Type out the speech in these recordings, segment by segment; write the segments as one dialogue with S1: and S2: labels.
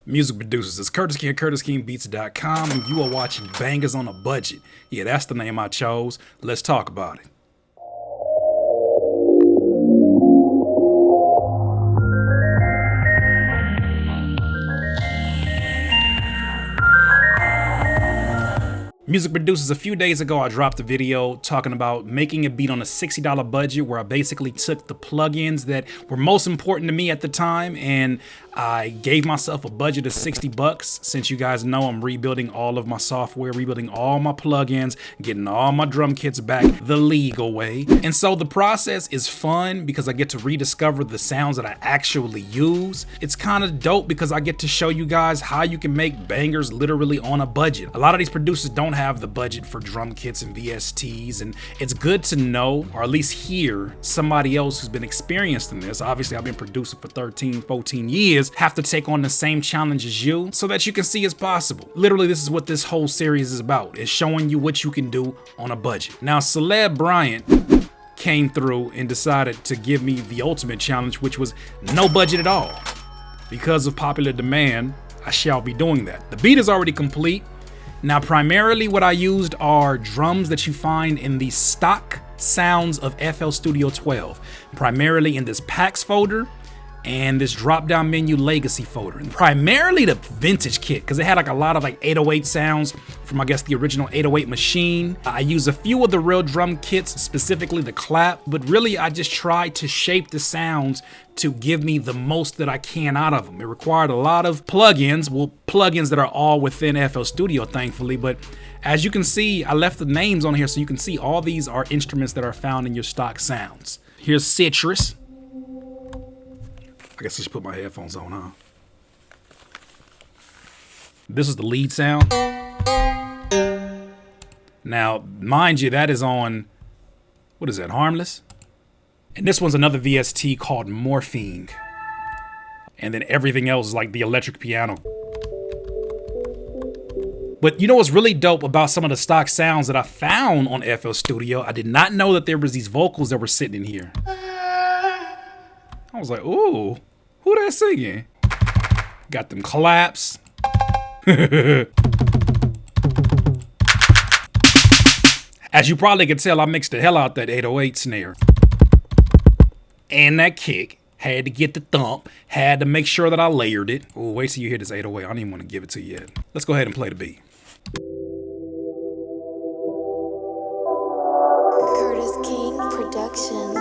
S1: Music producers, it's Curtis King, CurtisKingBeats.com, and you are watching Bangers on a Budget. Yeah, that's the name I chose. Let's talk about it. Music producers, a few days ago I dropped a video talking about making a beat on a $60 budget where I basically took the plugins that were most important to me at the time and I gave myself a budget of 60 bucks. Since you guys know I'm rebuilding all of my software, rebuilding all my plugins, getting all my drum kits back the legal way. And so the process is fun because I get to rediscover the sounds that I actually use. It's kind of dope because I get to show you guys how you can make bangers literally on a budget. A lot of these producers don't have the budget for drum kits and VSTs, and it's good to know, or at least hear, somebody else who's been experienced in this. Obviously, I've been producing for 13, 14 years, have to take on the same challenge as you so that you can see it's possible. Literally, this is what this whole series is about, is showing you what you can do on a budget. Now, Celeb Bryant came through and decided to give me the ultimate challenge, which was no budget at all. Because of popular demand, I shall be doing that. The beat is already complete. Now, primarily what I used are drums that you find in the stock sounds of FL Studio 12, primarily in this packs folder and this drop-down menu legacy folder, and primarily the vintage kit because it had like a lot of like 808 sounds from, I guess, the original 808 machine. I used a few of the real drum kits, specifically the clap, but really I just tried to shape the sounds to give me the most that I can out of them. It required a lot of plugins, well, plugins that are all within FL Studio, thankfully, but as you can see, I left the names on here so you can see all these are instruments that are found in your stock sounds. Here's Citrus. I guess I should put my headphones on, huh? This is the lead sound. Now, mind you, that is on, what is that, Harmless? And this one's another VST called Morphine. And then everything else is like the electric piano. But you know what's really dope about some of the stock sounds that I found on FL Studio? I did not know that there was these vocals that were sitting in here. I was like, ooh, who that singing? Got them claps. As you probably could tell, I mixed the hell out that 808 snare. And that kick. Had to get the thump. Had to make sure that I layered it. Oh, wait till you hear this 808. I don't even want to give it to you yet. Let's go ahead and play the beat.
S2: Curtis King Productions.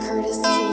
S2: Curtis King.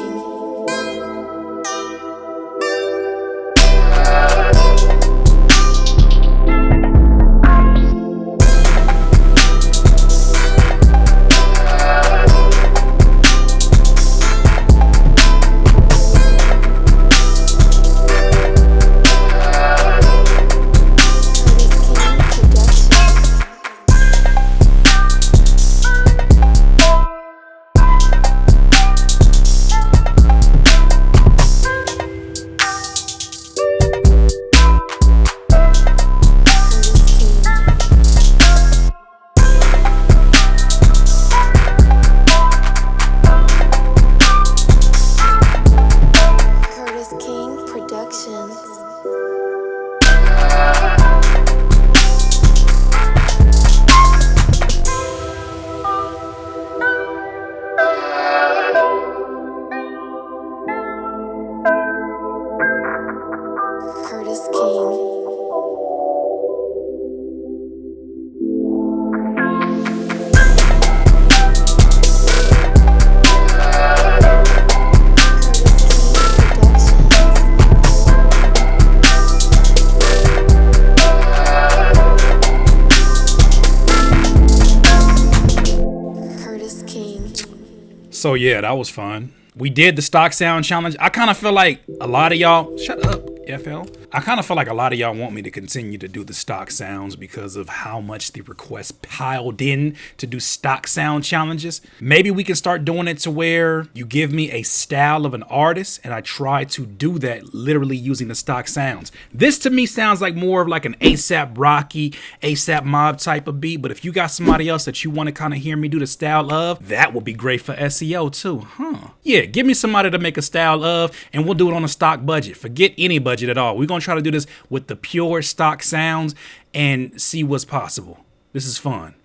S1: So yeah, that was fun. We did the stock sound challenge. I kind of feel like a lot of y'all, shut up, FL. I kind of feel like a lot of y'all want me to continue to do the stock sounds because of how much the requests piled in to do stock sound challenges. Maybe we can start doing it to where you give me a style of an artist and I try to do that literally using the stock sounds. This to me sounds like more of like an ASAP Rocky, ASAP Mob type of beat, but if you got somebody else that you want to kind of hear me do the style of, that would be great for SEO too, huh? Yeah, give me somebody to make a style of and we'll do it on a stock budget. Forget any budget at all. We're going to try to do this with the pure stock sounds and see what's possible. This is fun.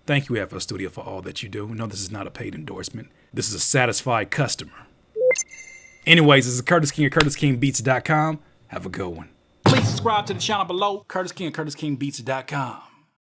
S1: Thank you, FL Studio, for all that you do. No, this is not a paid endorsement. This is a satisfied customer. Anyways, this is Curtis King at CurtisKingBeats.com. Have a good one. Please subscribe to the channel below, Curtis King at CurtisKingBeats.com.